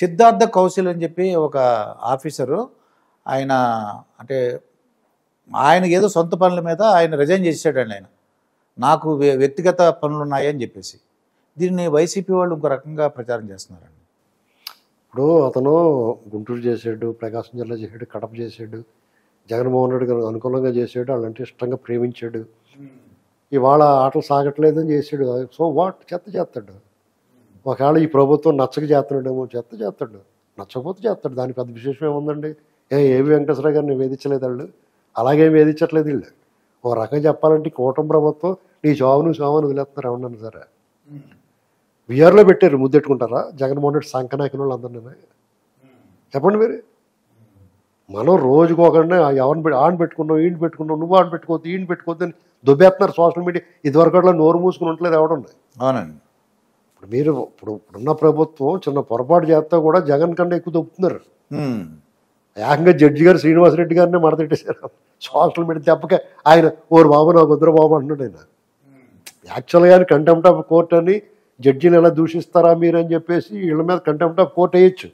సిద్ధార్థ కౌశల్ అని చెప్పి ఒక ఆఫీసరు ఆయన అంటే ఆయన ఏదో సొంత పనుల మీద ఆయన రిజైన్ చేసాడండి ఆయన. నాకు వ్యక్తిగత పనులు ఉన్నాయని చెప్పేసి దీన్ని వైసీపీ వాళ్ళు ఇంకో రకంగా ప్రచారం చేస్తున్నారండి. ఇప్పుడు అతను గుంటూరు చేసాడు, ప్రకాశం జిల్లా చేసాడు, కడప చేసాడు, జగన్మోహన్ రెడ్డి గారు అనుకూలంగా చేసాడు, వాళ్ళంటే ఇష్టంగా ప్రేమించాడు. ఇవాళ ఆటలు సాగట్లేదని చేసాడు. సో వాట్ చెత్త చేస్తాడు. ఒకవేళ ఈ ప్రభుత్వం నచ్చక చేస్తున్నాడేమో, చెత్త చేస్తాడు. నచ్చకపోతే చేస్తాడు, దాని పెద్ద విశేషం ఏముందండి. ఏవి వెంకటేశ్వర గారిని వేధించలేదు వాళ్ళు, అలాగేం వేధించట్లేదు వీళ్ళు. ఓ రకంగా చెప్పాలంటే కూటమి ప్రభుత్వం నీ చావును చావును వదిలేస్తున్నారు ఏమన్నా సరే. బీఆర్లో పెట్టారు, ముద్దెట్టుకుంటారా జగన్మోహన్ రెడ్డి సంకనాకిన వాళ్ళు అందరినీ? చెప్పండి మీరు. మనం రోజుకు ఒకరిని ఎవరిని ఆన్ పెట్టుకున్నావు, ఈయన పెట్టుకున్నావు, నువ్వు ఆన్ పెట్టుకోవద్దు, ఈయన పెట్టుకోవద్దు అని దొబ్బేస్తున్నారు సోషల్ మీడియా. ఇదివరకు నోరు మూసుకుని ఉండలేదు ఎవడుంది. అవునండి. ఇప్పుడు మీరు ఇప్పుడున్న ప్రభుత్వం చిన్న పొరపాటు చేస్తా కూడా జగన్ కన్నా ఎక్కువ దొబ్బుతున్నారు. ఏకంగా జడ్జి గారు శ్రీనివాసరెడ్డి గారిని మడతెట్టేశారు సోషల్ మీడియా దెబ్బక. ఆయన ఓరు బాబు నాకు వద్దురా బాబు అంటున్నాడు. ఆయన యాక్చువల్గా కంటెంప్ట్ ఆఫ్ కోర్ట్ అని జడ్జిని ఎలా దూషిస్తారా మీరు అని చెప్పేసి వీళ్ళ మీద కంటెంప్ట్ ఆఫ్ కోర్ట్ వేయచ్చు.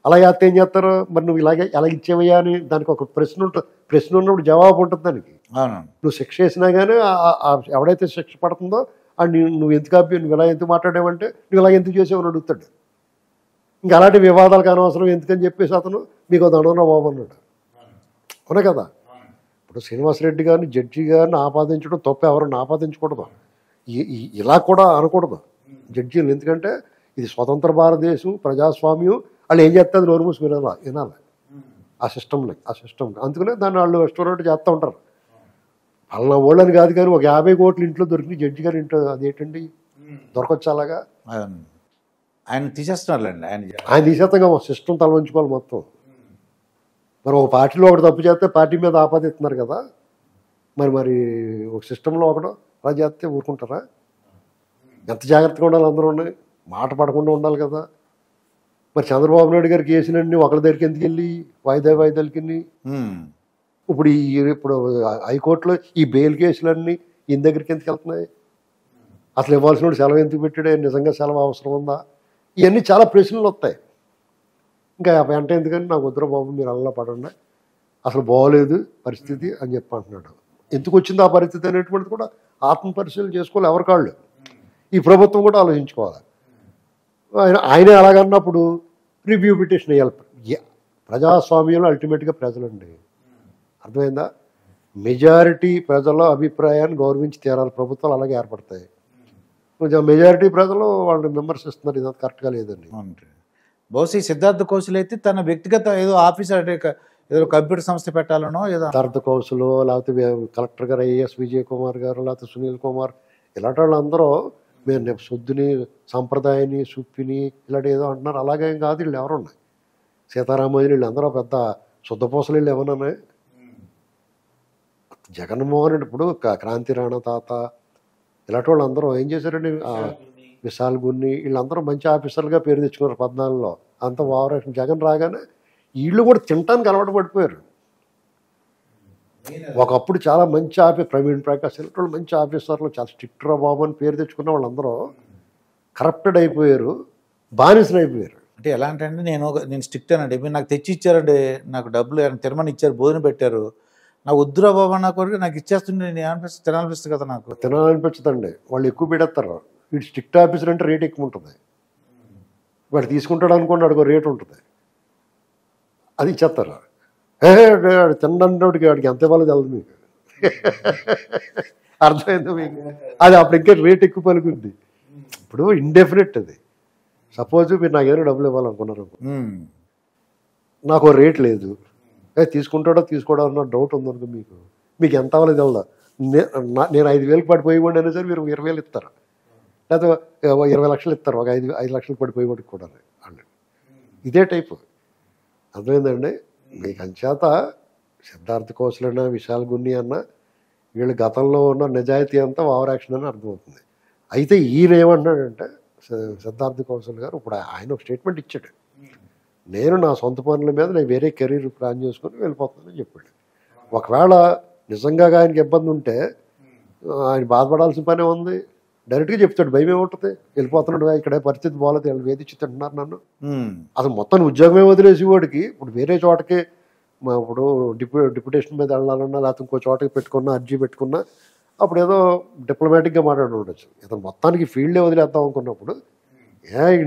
అలా చేస్తే ఏం చేస్తారు మరి, నువ్వు ఇలాగే ఎలా ఇచ్చేవయ్యా అని దానికి ఒక ప్రశ్న ఉంటుంది. ప్రశ్న ఉన్నప్పుడు జవాబు ఉంటుంది దానికి. నువ్వు శిక్ష వేసినా కానీ ఎవడైతే శిక్ష పడుతుందో అని నువ్వు ఎందుకు నువ్వు ఇలా ఎందుకు మాట్లాడావంటే నువ్వు ఇలా ఎందుకు చేసావని అడుగుతాడు. ఇంకా అలాంటి వివాదాలకు అనవసరం ఎందుకని చెప్పేసి అతను మీకు దండన బాబు అన్నాడు. అవునా కదా. ఇప్పుడు శ్రీనివాసరెడ్డి గారిని జడ్జి గారిని ఆపాదించడం తప్ప, ఎవరిని ఆపాదించకూడదు. ఇలా కూడా అనకూడదు జడ్జీలు. ఎందుకంటే ఇది స్వతంత్ర భారతదేశం, ప్రజాస్వామ్యం. వాళ్ళు ఏం చేస్తారు నోరు మూసి వినాలి ఆ సిస్టంలో. అందుకనే దాన్ని వాళ్ళు రెస్టారెంట్ చేస్తూ ఉంటారు. వాళ్ళ వాళ్ళని కాదు కానీ ఒక 50 కోట్లు ఇంట్లో దొరికింది జడ్జి గారి ఇంట్లో, అదేంటండి దొరకొచ్చు అలాగా. ఆయన తీసేస్తున్నారులేండి. ఆయన తీసేస్తాగా సిస్టమ్ తల వంచుకోవాలి మొత్తం. మరి ఒక పార్టీలో ఒకటి తప్పు చేస్తే పార్టీ మీద ఆపాదిస్తున్నారు కదా. మరి ఒక సిస్టంలో ఒకడు అలా చేస్తే ఊరుకుంటారా? ఎంత జాగ్రత్తగా ఉండాలి అందరూ, మాట పడకుండా ఉండాలి కదా. మరి చంద్రబాబు నాయుడు గారికి కేసులన్నీ ఒకరి దగ్గరికి ఎందుకు వెళ్ళి వాయిదాలకి ఇప్పుడు హైకోర్టులో ఈ బెయిల్ కేసులన్నీ ఈయన దగ్గరికి ఎందుకు వెళ్తున్నాయి? అసలు ఇవ్వాల్సిన సెలవు ఎందుకు పెట్టాడే? నిజంగా సెలవు అవసరం ఉందా? ఇవన్నీ చాలా ప్రశ్నలు వస్తాయి. ఇంకా వెంట ఎందుకని నాకు వద్దురా బాబు మీరు అలా పడండి, అసలు బాగోలేదు పరిస్థితి అని చెప్పి అంటున్నాడు. ఎందుకు వచ్చింది ఆ పరిస్థితి అనేటువంటిది కూడా ఆత్మ పరిశీలన చేసుకోవాలి ఎవరి కాళ్ళు. ఈ ప్రభుత్వం కూడా ఆలోచించుకోవాలి. ఆయనే అలాగన్నప్పుడు రివ్యూ పిటిషన్ వేయాలి. ప్రజాస్వామ్యంలో అల్టిమేట్గా ప్రజలండి, అర్థమైందా? మెజారిటీ ప్రజల అభిప్రాయాన్ని గౌరవించి తీరాలి. ప్రభుత్వాలు అలాగే ఏర్పడతాయి. కొంచెం మెజారిటీ ప్రజలు వాళ్ళని విమర్శిస్తున్నారు, ఇది కరెక్ట్గా లేదండి. బహుశా సిద్ధార్థ కౌశల్ అయితే తన వ్యక్తిగత ఏదో ఆఫీసర్ అంటే ఏదో కంప్యూటర్ సంస్థ పెట్టాలనో ఏదో. సిద్ధార్థ కౌశల్ లేకపోతే కలెక్టర్ గారు ఐఏఎస్ విజయ్ కుమార్ గారు లేకపోతే సునీల్ కుమార్ ఇలాంటి వాళ్ళందరూ మీరు శుద్ధిని సంప్రదాయాన్ని సుప్పిని ఇలాంటి ఏదో అంటున్నారు. అలాగేం కాదు. వీళ్ళు ఎవరున్నాయి సీతారామయ్య వీళ్ళు అందరూ పెద్ద శుద్ధపూసలు వీళ్ళు ఏమన్నా. జగన్మోహన్ రెడ్డి ఇప్పుడు క్రాంతి రాణా తాత ఇలాంటి వాళ్ళు అందరూ ఏం చేశారండి, విశాల్ గున్ని వీళ్ళందరూ మంచి ఆఫీసర్లుగా పేరు తెచ్చుకున్నారు 14లో. అంత ఓవరాక్షన్. జగన్ రాగానే వీళ్ళు కూడా తినటానికి అలవాటు పడిపోయారు. ఒకప్పుడు చాలా మంచి ప్రవీణ్ ప్రకాష్ ఇలాంటి వాళ్ళు మంచి ఆఫీసర్లు, చాలా స్ట్రిక్ట్ రా బాబు అని పేరు తెచ్చుకున్న వాళ్ళందరూ కరప్టెడ్ అయిపోయారు, బానిసలు అయిపోయారు. అంటే ఎలా అంటే అండి, నేను స్ట్రిక్ట్ అనండి, మీరు నాకు తెచ్చి ఇచ్చారండి, నాకు డబ్బులు తినమని ఇచ్చారు, భోజనం పెట్టారు, నాకు వద్దురా బాబు అన్న కొరకు నాకు ఇచ్చేస్తుండే నేను అనిపిస్తుంది, తినాలనిపిస్తుంది కదా. నాకు తినాలనిపించదండి. వాళ్ళు ఎక్కువ పెడతారు. వీడు స్ట్రిక్ట్ ఆఫీసర్ అంటే రేట్ ఎక్కువ ఉంటుంది. వాడు తీసుకుంటాడు అనుకోండి, అడుగు రేటు ఉంటుంది, అది ఇచ్చేస్తారు. తినడానికి వాడికి ఎంత ఇవ్వాలో తెలదు మీకు. అర్థమైంది మీకు? అది అప్పుడు ఇంకా రేట్ ఎక్కువ పలుకుంది. ఇప్పుడు ఇండెఫినెట్ అది. సపోజ్ మీరు నాకేమైనా డబ్బులు ఇవ్వాలనుకున్నారు, నాకు రేట్ లేదు, తీసుకుంటాడో తీసుకోవడం అన్న డౌట్ ఉందనుకో, మీకు ఎంత అవ్వాలి తెలదా. నేను 5,000కి పడిపోయివ్వండి అయినా సరే మీరు 20,000 ఇస్తారు, లేకపోతే 20 లక్షలు ఇస్తారు, ఒక 5 లక్షలకు పడిపోయేవాడికి కూడా అన్నాడు. ఇదే టైపు. అర్థమైందండి మీకు? అంచేత సిద్ధార్థ కౌశల్ అన్న విశాల్ గున్ని అన్న వీళ్ళు గతంలో ఉన్న నిజాయితీ అంతా ఓవర్ యాక్షన్ అని అర్థమవుతుంది. అయితే ఈయన ఏమన్నాడంటే సిద్ధార్థ కౌశల్ గారు ఇప్పుడు ఆయన ఒక స్టేట్మెంట్ ఇచ్చాడు, నేను నా సొంత పనుల మీద నేను వేరే కెరీర్ ప్లాన్ చేసుకొని వెళ్ళిపోతానని చెప్పాడు. ఒకవేళ నిజంగా ఆయనకి ఇబ్బంది ఉంటే ఆయన బాధపడాల్సిన పనే ఉంది. డైరెక్ట్గా చెప్తాడు, భయం ఏముంటుంది, వెళ్ళిపోతున్నాడు ఇక్కడే పరిస్థితి బాగాలేదు, వీళ్ళు వేధించి తింటున్నారు నన్ను. అసలు మొత్తం ఉద్యోగమే వదిలేసి వాడికి ఇప్పుడు వేరే చోటకి ఇప్పుడు డిప్యుటేషన్ మీద వెళ్ళాలన్నా లేకపోతే ఇంకో చోటకి పెట్టుకున్నా అర్జీ పెట్టుకున్నా అప్పుడు ఏదో డిప్లొమాటిక్గా మాట్లాడి ఉండొచ్చు. ఇతను మొత్తానికి ఫీల్డే వదిలేద్దాం అనుకున్నప్పుడు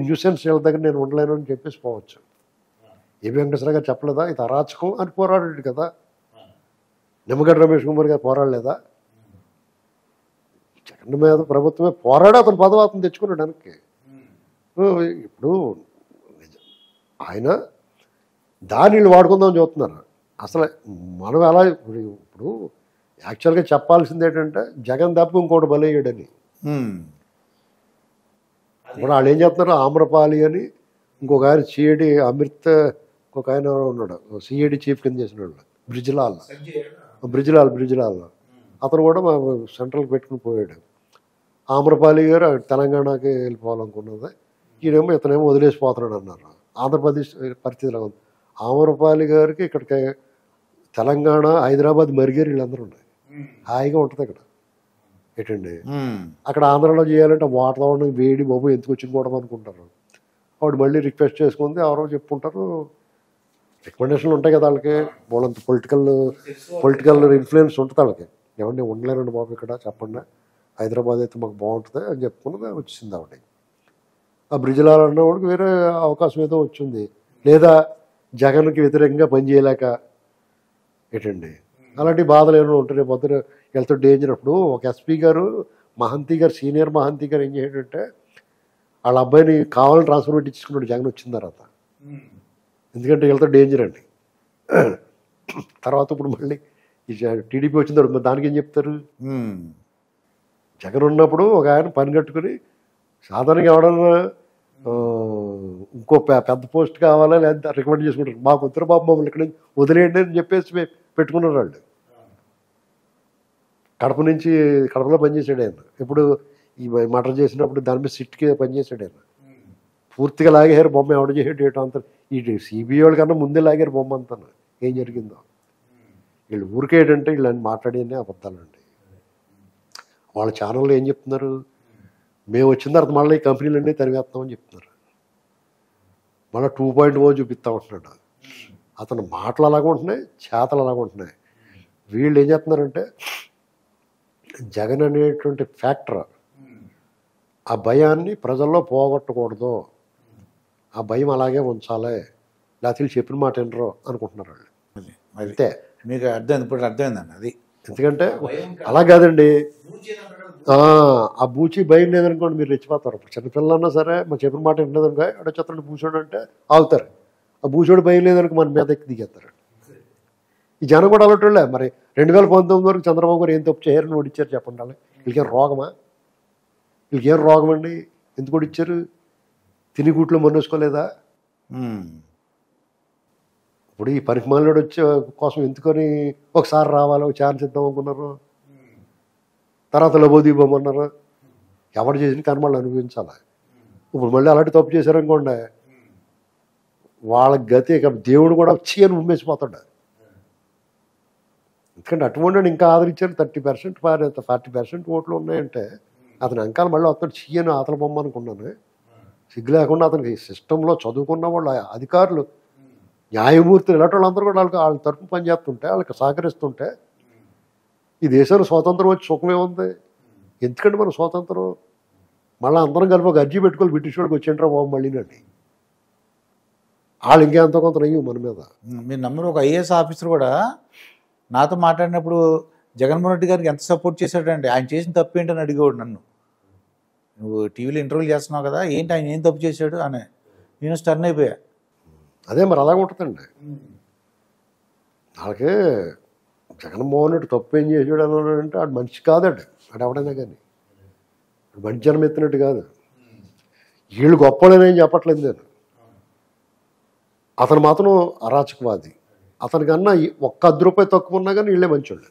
న్యూసెన్స్ వీళ్ళ దగ్గర నేను ఉండలేను అని చెప్పేసి పోవచ్చు. ఏబి వెంకటేశ్వర గారు చెప్పలేదా ఇది అరాచకం అని పోరాడాడు కదా, నిమ్మగడ్డ రమేష్ కుమార్ గారు పోరాడలేదా? జగన్ మీద ప్రభుత్వమే పోరాడి అతను పదవి అతను తెచ్చుకున్నాడు వెనక్కి. ఇప్పుడు ఆయన దాన్ని వీళ్ళు వాడుకుందామని చూస్తున్నారు. అసలు మనం ఎలా ఇప్పుడు యాక్చువల్గా చెప్పాల్సింది ఏంటంటే జగన్ తప్ప ఇంకోటి బలయ్యాడని. ఇప్పుడు వాళ్ళు ఏం చెప్తున్నారు, ఆమ్రపాలి అని ఇంకొక ఆయన సిఐడి అమృత్, ఇంకొక ఆయన ఉన్నాడు సిఐడి చీఫ్ కింద చేసిన వాళ్ళు బ్రిజ్లాల్ అతను కూడా మా సెంట్రల్కి పెట్టుకుని పోయాడు. ఆమ్రపాలి గారు తెలంగాణకి వెళ్ళిపోవాలనుకున్నది, ఈయనేమో ఇతనేమో వదిలేసిపోతున్నాడు అన్నారు. ఆంధ్రప్రదేశ్ పరిస్థితిలో ఉంది. ఆమ్రపాలి గారికి ఇక్కడికి తెలంగాణ హైదరాబాద్ మరిగేరు వీళ్ళందరూ ఉన్నాయి, హాయిగా ఉంటుంది అక్కడ. ఏంటండి అక్కడ ఆంధ్రాలో చేయాలంటే వాతావరణం వేడి బాబు ఎందుకు వచ్చింది కూడా అనుకుంటారు. ఆవిడ మళ్ళీ రిక్వెస్ట్ చేసుకుంది, ఎవరో చెప్పుకుంటారు, రికమెండేషన్లు ఉంటాయి కదా వాళ్ళకి, వాళ్ళంత పొలిటికల్ ఇన్ఫ్లుయెన్స్ ఉంటుంది వాళ్ళకి. ఏమంటే ఉండలేరండి బాబు ఇక్కడ చెప్పండి, హైదరాబాద్ అయితే మాకు బాగుంటుంది అని చెప్పుకున్నది వచ్చింది ఆవిడ. ఆ బ్రిజ్లాల్ అన్నవాడికి వేరే అవకాశం ఏదో వచ్చింది, లేదా జగన్కి వ్యతిరేకంగా పనిచేయలేక ఏంటండి అలాంటి బాధలు ఏమైనా ఉంటాయి. పొద్దున వెళ్తే డేంజర్. అప్పుడు ఒక ఎస్పీ గారు మహంతి గారు, సీనియర్ మహంతి గారు ఏం చేయాడంటే వాళ్ళ అబ్బాయిని కావాలని ట్రాన్స్ఫర్ పెట్టించుకున్నాడు జగన్ వచ్చిన తర్వాత. ఎందుకంటే వెళ్తే డేంజర్ అండి. తర్వాత ఇప్పుడు మళ్ళీ ఈ టీడీపీ వచ్చిన తర్వాత దానికి ఏం చెప్తారు? జగన్ ఉన్నప్పుడు ఒక ఆయన పని కట్టుకుని సాధారణంగా ఎవడన్నా ఇంకో పెద్ద పోస్ట్ కావాలా లేదా రికమెండ్ చేసుకుంటారు, మాకు ఉత్తర బాబు మమ్మల్ని ఇక్కడ వదిలేయండి అని చెప్పేసి పెట్టుకున్నారు వాళ్ళు. కడపలో పనిచేసాడు ఆయన. ఇప్పుడు ఈ మటర్ చేసినప్పుడు దాని మీద సిట్కి పనిచేసాడు ఆయన. పూర్తిగా లాగారు బొమ్మ, ఎవడ చేసాడు ఏటో అంతా. ఈ సిబిఐ వాళ్ళ కన్నా ముందే లాగారు బొమ్మ అంతా. ఏం జరిగిందో వీళ్ళు ఊరికేటంటే వీళ్ళు అని మాట్లాడి అబద్ధాలండి. వాళ్ళ ఛానల్లో ఏం చెప్తున్నారు, మేము వచ్చిన తర్వాత మళ్ళీ ఈ కంపెనీలన్నీ తరివేస్తామని చెప్తున్నారు. మళ్ళీ 2.0 చూపిస్తా ఉంటున్నాడు. అతను మాటలు అలాగ ఉంటున్నాయి, చేతలు అలాగ ఉంటున్నాయి. వీళ్ళు ఏం చేస్తున్నారంటే జగన్ అనేటువంటి ఫ్యాక్టర్, ఆ భయాన్ని ప్రజల్లో పోగొట్టకూడదు, ఆ భయం అలాగే ఉంచాలి, లేకపోతే వీళ్ళు చెప్పిన మాట వినరు అనుకుంటున్నారు వాళ్ళు. అయితే మీకు ఇప్పుడు అర్థమైందండి అది. ఎందుకంటే అలా కాదండి, ఆ బూచి భయం లేదనుకోండి మీరు రెచ్చిపోతారు. ఇప్పుడు చిన్నపిల్లలన్నా సరే మా చెప్పిన మాట వినలేదనుకో, ఎక్కడ చెత్తడు బూచోడు అంటే ఆగుతారు. ఆ బూచోడు భయం లేదనుకో మన మీద ఎక్కి దిగేస్తారు. ఈ జనం కూడా అలాంటి మరి 2019 వరకు చంద్రబాబు గారు ఏం తప్పు చేయరని ఓడిచ్చారు చెప్పండి. వాళ్ళు వీళ్ళకేం రోగమా? వీళ్ళకేం రోగం అండి? ఎందుకు ఓడిచ్చారు? తిని గూట్లో మొన్నేసుకోలేదా? ఇప్పుడు ఈ పనికిమాలినోడు వచ్చే కోసం ఎందుకని ఒకసారి రావాలి, ఒక ఛాన్స్ ఇద్దాం అనుకున్నారు, తర్వాత లబోదీపమన్నారు. ఎవరు చేసిన కర్మలు అనుభవించాలి. ఇప్పుడు మళ్ళీ అలాంటి తప్పు చేశారనుకోండి, వాళ్ళ గతి ఇక దేవుడు కూడా వచ్చి అని ఉమ్మేసిపోతాడు. ఎందుకంటే అటువంటి ఇంకా ఆదరించారు. 30% 40% ఓట్లు ఉన్నాయంటే అతని అంకాల మళ్ళీ వస్తాడు చీయని ఆతల బొమ్మ అనుకున్నాను. సిగ్గు లేకుండా అతనికి సిస్టంలో చదువుకున్న వాళ్ళు, అధికారులు, న్యాయమూర్తులు, ఇలాంటి వాళ్ళందరూ కూడా వాళ్ళ తరఫున పనిచేస్తుంటే, వాళ్ళకి సహకరిస్తుంటే ఈ దేశంలో స్వాతంత్రం వచ్చి సుఖమే ఉంది. ఎందుకంటే మన స్వాతంత్రం మళ్ళీ అందరం కలిపి ఒక అర్జీ పెట్టుకోవాలి, బ్రిటిష్ వాడికి వచ్చేంటారా బాబు మళ్ళీనండి. వాళ్ళు ఇంకేంత కొంత నయ్యం మన మీద. మీరు నమ్మరు, ఒక ఐఏఎస్ ఆఫీసర్ కూడా నాతో మాట్లాడినప్పుడు జగన్మోహన్ రెడ్డి గారికి ఎంత సపోర్ట్ చేశాడండి. ఆయన చేసిన తప్పు ఏంటని అడిగేవాడు నన్ను. నువ్వు టీవీలో ఇంటర్వ్యూలు చేస్తున్నావు కదా, ఏంటి ఆయన ఏం తప్పు చేశాడు అని. నేను స్టర్న్ అయిపోయా. అదే మరి అలాగే ఉంటుందండి. వాళ్ళకి జగన్మోహన్ రెడ్డి తప్పు ఏం చేసాడు అన్నాడంటే ఆడు మనిషి కాదండి, ఆడు ఎవడైనా కానీ మంచి జనం ఎత్తినట్టు కాదు. వీళ్ళు గొప్పలేనేం చెప్పట్లేదు నేను. అతను మాత్రం అరాచకవాది. అతనికన్నా ఒక్క 10 రూపాయలు తక్కువ ఉన్నా కానీ వీళ్ళే మంచోళ్ళు.